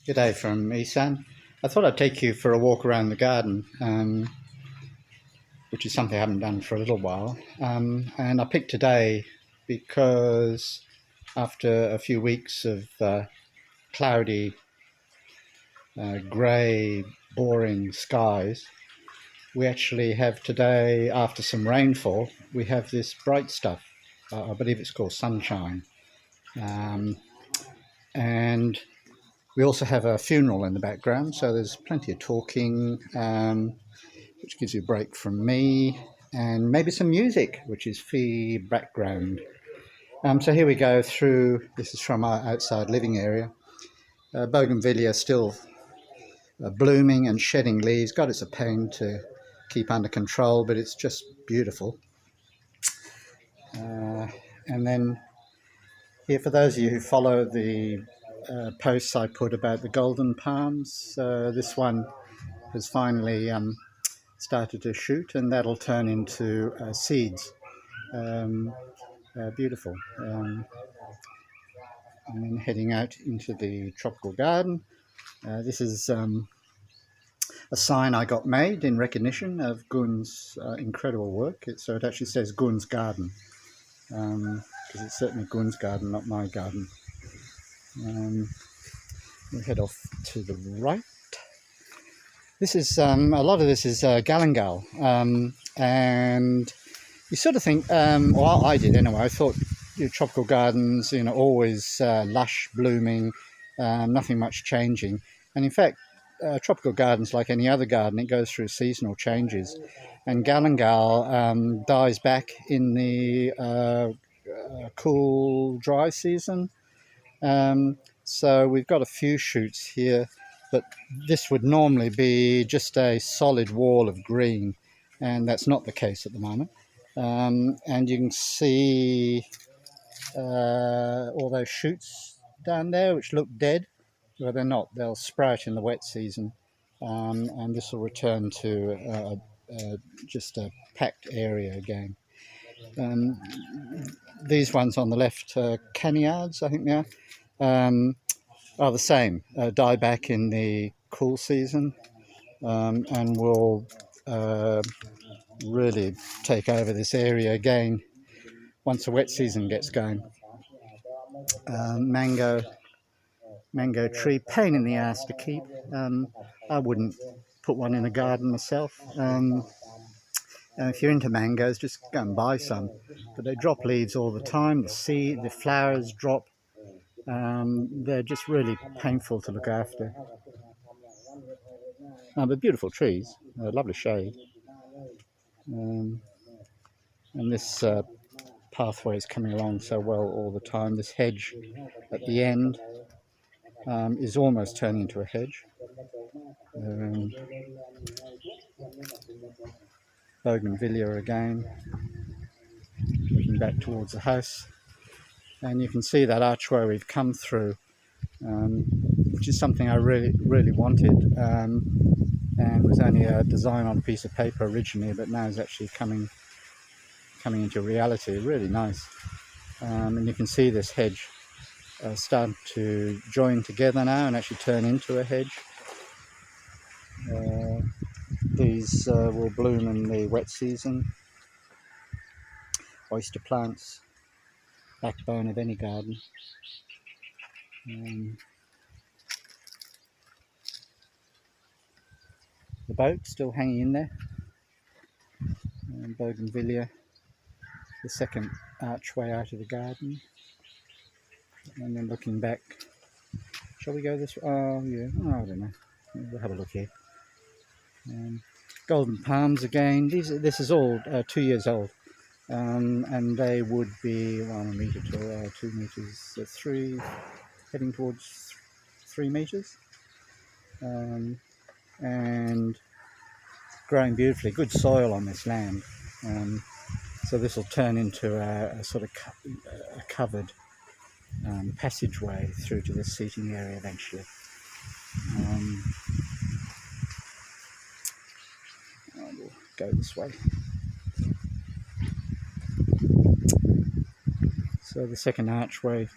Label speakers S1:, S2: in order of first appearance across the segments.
S1: G'day from Isaan. I thought I'd take you for a walk around the garden, which is something I haven't done for a little while. And I picked today because after a few weeks of cloudy, grey, boring skies, we actually have today, after some rainfall, we have this bright stuff. I believe it's called sunshine. And we also have a funeral in the background, so there's plenty of talking, which gives you a break from me, and maybe some music, which is for background. So here we go through, this is from our outside living area. Bougainvillea still blooming and shedding leaves. God, it's a pain to keep under control, but it's just beautiful. And then here, for those of you who follow the posts I put about the golden palms, this one has finally started to shoot, and that'll turn into seeds. Beautiful. And then heading out into the tropical garden. This is a sign I got made in recognition of Gaun's incredible work. So it actually says Gaun's garden, because it's certainly Gaun's garden, not my garden. We'll head off to the right. This is a lot of this is galangal, and you sort of think, well, I did anyway. I thought tropical gardens, always lush, blooming, nothing much changing. And in fact, tropical gardens, like any other garden, it goes through seasonal changes. And galangal dies back in the cool, dry season. So we've got a few shoots here, but this would normally be just a solid wall of green, and that's not the case at the moment. And you can see all those shoots down there which look dead. Well, they're not. They'll sprout in the wet season, and this will return to just a packed area again. These ones on the left, canyards, I think they are the same, die back in the cool season, and will really take over this area again once the wet season gets going. Mango tree, pain in the ass to keep. I wouldn't put one in a garden myself. If you're into mangoes, just go and buy some. But they drop leaves all the time. The flowers drop. They're just really painful to look after. But beautiful trees, lovely shade. And this pathway is coming along so well all the time. This hedge at the end is almost turning into a hedge. Bougainvillea again, looking back towards the house, and you can see that archway we've come through, which is something I really wanted, and was only a design on a piece of paper originally, but now is actually coming into reality. Really nice. And you can see this hedge start to join together now and actually turn into a hedge. These will bloom in the wet season. Oyster plants, backbone of any garden. The boat still hanging in there. Bougainvillea, the second archway out of the garden. And then looking back, shall we go this way? Oh yeah, I don't know. We'll have a look here. Golden palms again. This is all 2 years old, and they would be 1 metre tall, 2 metres, 3, heading towards 3 metres, and growing beautifully. Good soil on this land, so this will turn into a sort of a covered passageway through to the seating area eventually. We'll go this way. So the second archway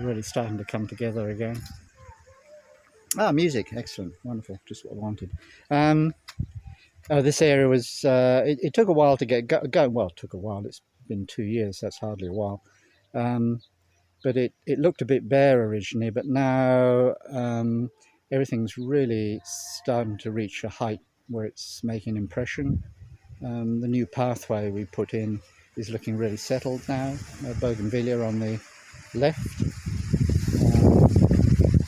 S1: really starting to come together again. Music, excellent, wonderful, just what I wanted. This area was, it took a while to get going. Well, it took a while, it's been 2 years, that's hardly a while. But it looked a bit bare originally, but now everything's really starting to reach a height where it's making an impression. The new pathway we put in is looking really settled now. Bougainvillea on the left,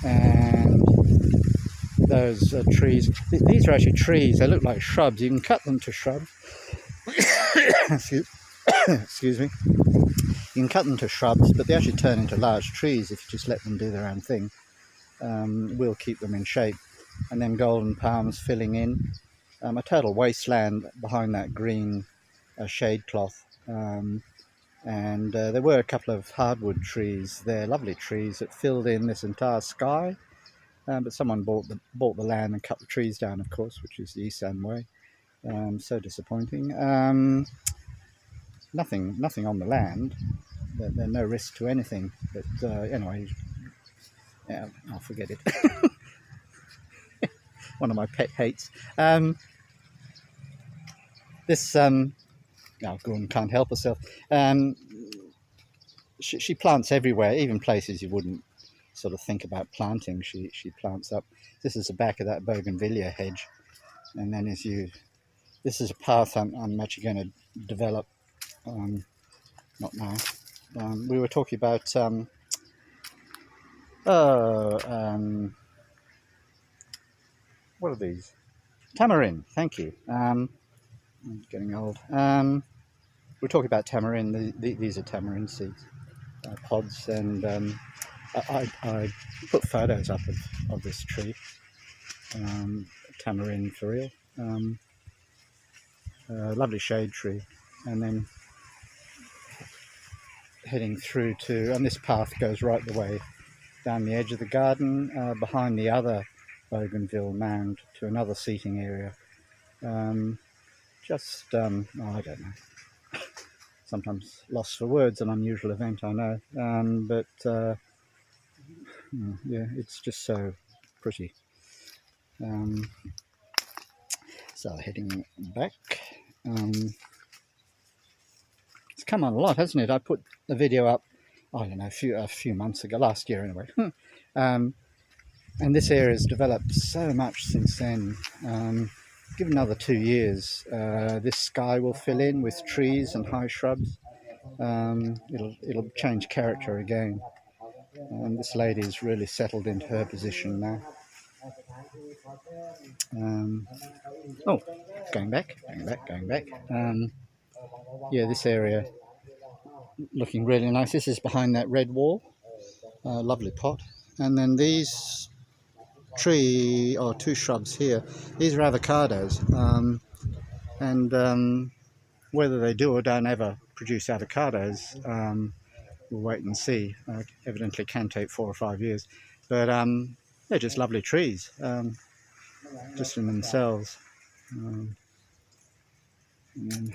S1: and those trees. These are actually trees. They look like shrubs. You can cut them to shrubs. Excuse me. You can cut them to shrubs, but they actually turn into large trees if you just let them do their own thing. We'll keep them in shape. And then golden palms filling in. A total wasteland behind that green shade cloth. And there were a couple of hardwood trees there, lovely trees that filled in this entire sky. But someone bought the land and cut the trees down, of course, which is the Isaan way. So disappointing. Nothing on the land. There's no risk to anything. But anyway, yeah, I'll forget it. One of my pet hates. Gaun can't help herself. She plants everywhere, even places you wouldn't sort of think about planting. She plants up. This is the back of that bougainvillea hedge, and then this is a path I'm actually going to develop. Not now. We were talking about what are these? Tamarind. Thank you. I'm getting old. We're talking about tamarind. These are tamarind seeds, pods, and I put photos up of this tree. Tamarind for real. Lovely shade tree, and then heading through to, and this path goes right the way down the edge of the garden, behind the other bougainvillea mound to another seating area. I don't know. Sometimes lost for words, an unusual event, I know. Yeah, it's just so pretty. So heading back. It's come on a lot, hasn't it? I put the video up, I don't know, a few months ago, last year anyway. And this area has developed so much since then. Give another 2 years, this sky will fill in with trees and high shrubs. It'll change character again. And this lady's really settled into her position now. Going back. Yeah, this area looking really nice. This is behind that red wall. Lovely pot. And then these two shrubs here, these are avocados. Whether they do or don't ever produce avocados, we'll wait and see. Evidently can take 4 or 5 years. But they're just lovely trees, just in themselves. And then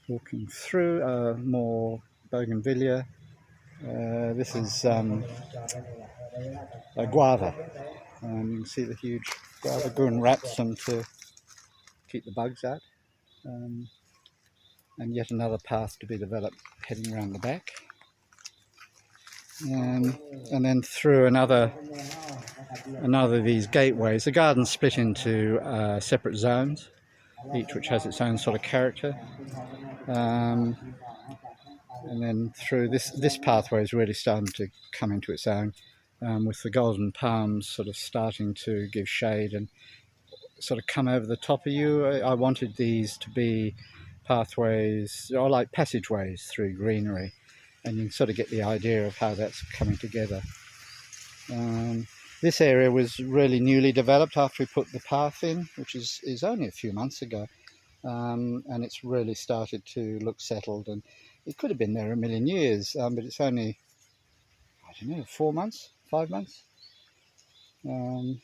S1: walking through more bougainvillea. This is a guava. You can see the huge guava. Gaun wraps them to keep the bugs out. And yet another path to be developed heading around the back. And then through another of these gateways. The garden's split into separate zones, each which has its own sort of character. And then through this pathway is really starting to come into its own, with the golden palms sort of starting to give shade and sort of come over the top of you. I wanted these to be pathways, or like passageways through greenery, and you can sort of get the idea of how that's coming together. This area was really newly developed after we put the path in, which is only a few months ago, and it's really started to look settled, and it could have been there a million years, but it's only, I don't know, 4 months, 5 months. And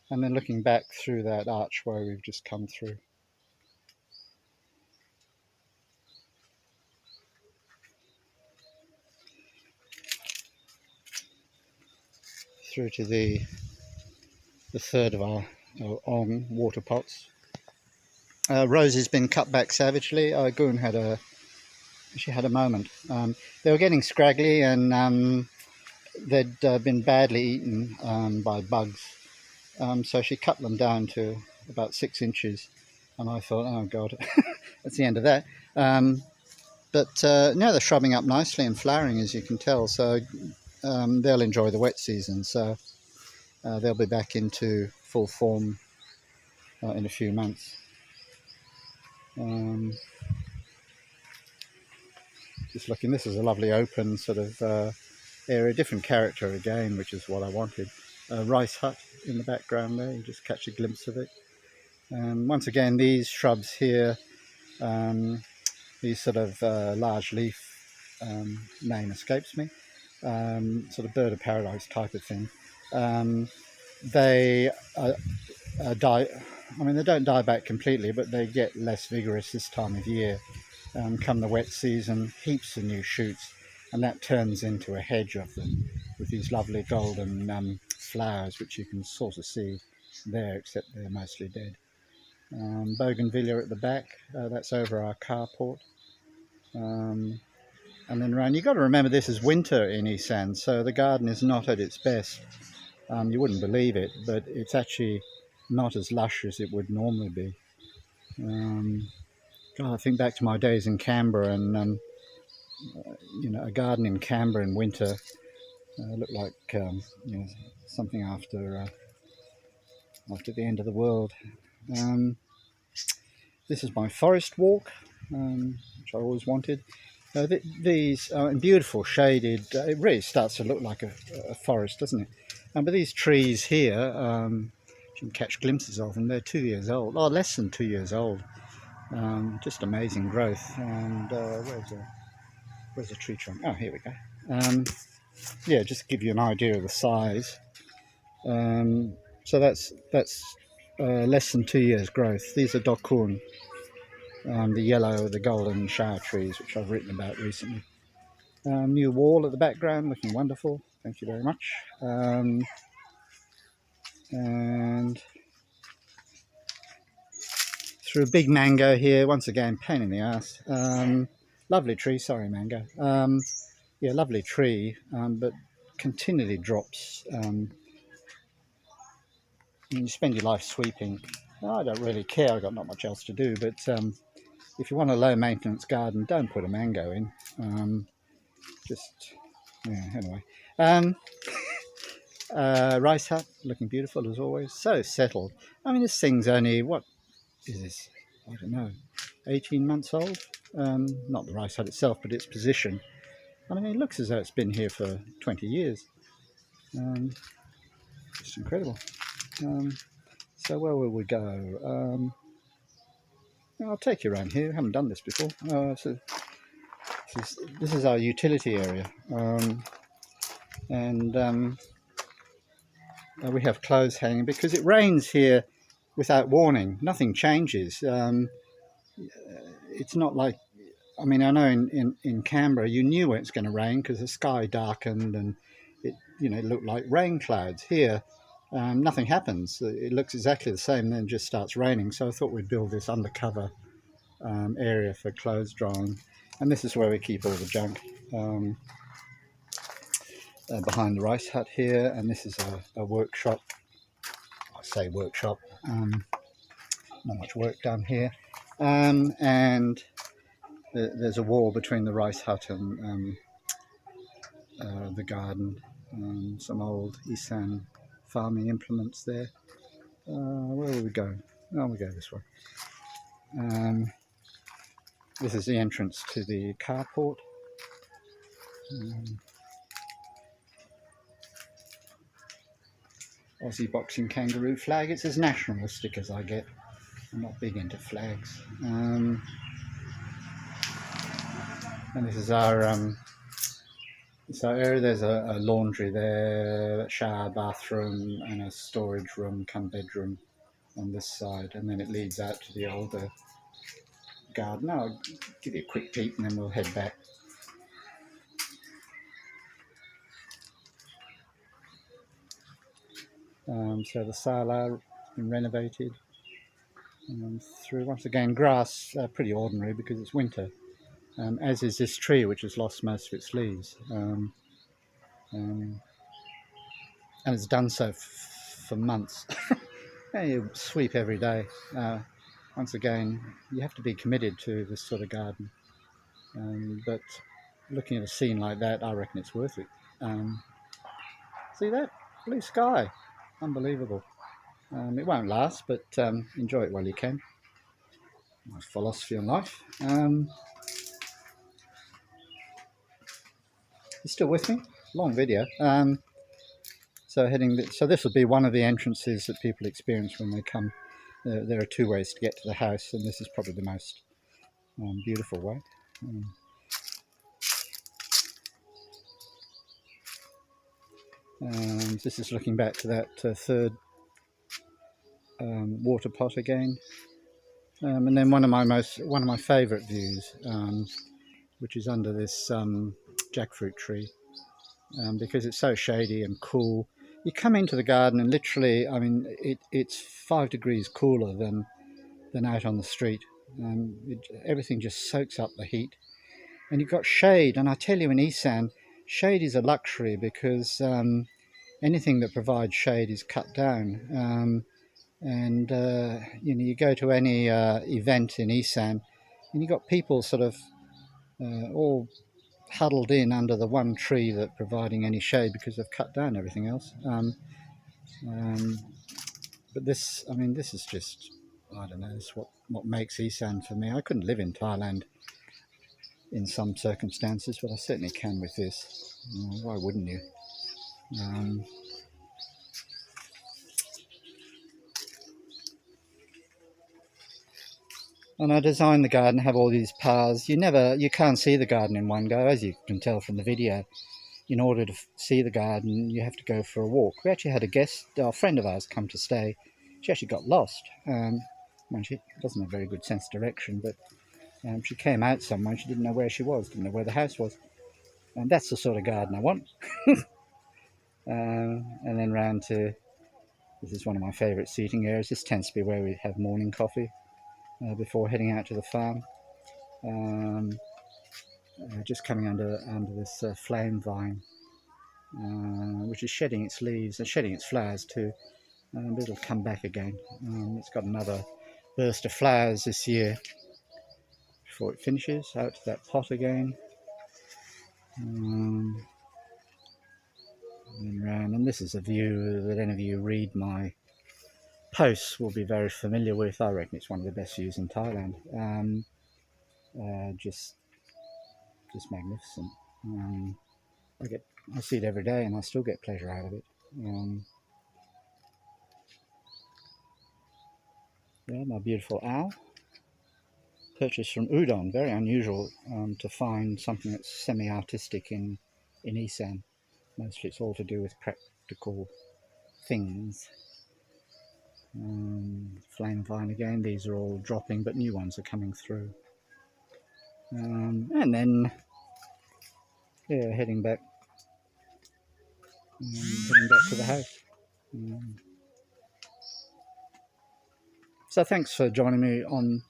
S1: then looking back through that archway we've just come through. Through to the the third of our Ong water pots. Rosie's been cut back savagely. Gaun had a moment. They were getting scraggly, and they'd been badly eaten by bugs. So she cut them down to about 6 inches, and I thought, oh God, that's the end of that. But now they're shrubbing up nicely and flowering, as you can tell. So they'll enjoy the wet season. So they'll be back into full form in a few months. Just looking, this is a lovely open sort of area, different character again, which is what I wanted. Rice hut in the background there, you just catch a glimpse of it. Once again, these shrubs here, these sort of large leaf, name escapes me, sort of bird of paradise type of thing. They die, I mean, they don't die back completely, but they get less vigorous this time of year. Come the wet season, heaps of new shoots, and that turns into a hedge of them with these lovely golden flowers, which you can sort of see there, except they're mostly dead. Bougainvillea at the back, that's over our carport. And then around, you've got to remember this is winter in Isaan, so the garden is not at its best. You wouldn't believe it, but it's actually not as lush as it would normally be. God, I think back to my days in Canberra, and you know, a garden in Canberra in winter looked like you know, something after the end of the world. This is my forest walk, which I always wanted. These are beautiful shaded. It really starts to look like a forest, doesn't it? But these trees here, you can catch glimpses of them. They're 2 years old, or less than 2 years old. Just amazing growth. And where's the tree trunk? Oh, here we go. Yeah, just to give you an idea of the size. So that's less than 2 years growth. These are Dokun, the yellow, the golden shower trees, which I've written about recently. New wall at the background, looking wonderful. Thank you very much. And through a big mango here, once again, pain in the ass. Lovely tree, sorry mango. Yeah, lovely tree, but continually drops. You spend your life sweeping. I don't really care, I've got not much else to do, but if you want a low maintenance garden, don't put a mango in. Yeah, anyway. Rice hut, looking beautiful as always, so settled. I mean, this thing's only, what is this? I don't know, 18 months old? Not the rice hut itself, but its position. I mean, it looks as though it's been here for 20 years. Just incredible. So where will we go? I'll take you around here. I haven't done this before. So this is our utility area. And we have clothes hanging because it rains here without warning. Nothing changes. It's not like, I mean, I know in Canberra you knew when it's going to rain because the sky darkened and it, you know, looked like rain clouds. Here, nothing happens. It looks exactly the same, then just starts raining. So I thought we'd build this undercover area for clothes drying. And this is where we keep all the junk. Behind the rice hut here, and this is a workshop. I say workshop, not much work done here. And there's a wall between the rice hut and the garden. Some old Isaan farming implements there. Where will we go? Oh, we go this way. This is the entrance to the carport. Aussie boxing kangaroo flag. It's as nationalistic as I get. I'm not big into flags. And this is our area. There's a laundry there, shower, bathroom, and a storage room, come bedroom on this side. And then it leads out to the older garden. I'll give you a quick peek and then we'll head back. So the sala has been renovated. Through once again grass, pretty ordinary because it's winter, as is this tree which has lost most of its leaves, and it's done so for months. Yeah, you sweep every day. Once again, you have to be committed to this sort of garden, but looking at a scene like that, I reckon it's worth it. See that blue sky, unbelievable. It won't last, but enjoy it while you can. My philosophy on life. You still with me? Long video. So this will be one of the entrances that people experience when they come. There are two ways to get to the house, and this is probably the most beautiful way. This is looking back to that third water pot again, and then one of my favourite views, which is under this jackfruit tree, because it's so shady and cool. You come into the garden and literally, I mean, it's 5 degrees cooler than out on the street. Everything just soaks up the heat, and you've got shade. And I tell you, in Isaan, shade is a luxury because anything that provides shade is cut down. You go to any event in Isaan, and you've got people sort of all huddled in under the one tree that's providing any shade because they've cut down everything else. But this is just, I don't know, it's what makes Isaan for me. I couldn't live in Thailand in some circumstances, but I certainly can with this. Why wouldn't you? And I designed the garden, have all these paths. You can't see the garden in one go, as you can tell from the video. In order to see the garden, you have to go for a walk. We actually had a friend of ours, come to stay. She actually got lost. She doesn't have a very good sense of direction, but she came out somewhere. She didn't know where she was, didn't know where the house was. And that's the sort of garden I want. And then round to, this is one of my favourite seating areas. This tends to be where we have morning coffee before heading out to the farm. Just coming under this flame vine, which is shedding its leaves and shedding its flowers too, but it'll come back again. It's got another burst of flowers this year before it finishes. Out to that pot again, and round. And this is a view that any of you read my posts will be very familiar with. I reckon it's one of the best views in Thailand. Just magnificent. I see it every day, and I still get pleasure out of it. Yeah, my beautiful owl, purchased from Udon. Very unusual to find something that's semi-artistic in Isaan. Mostly it's all to do with practical things. Flame vine again. These are all dropping, but new ones are coming through. And then, yeah, heading back to the house. So thanks for joining me on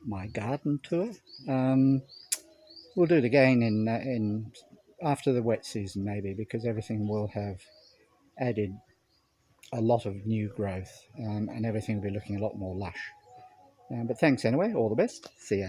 S1: my garden tour. We'll do it again in after the wet season maybe, because everything will have added a lot of new growth, and everything will be looking a lot more lush. But thanks anyway, all the best, see ya.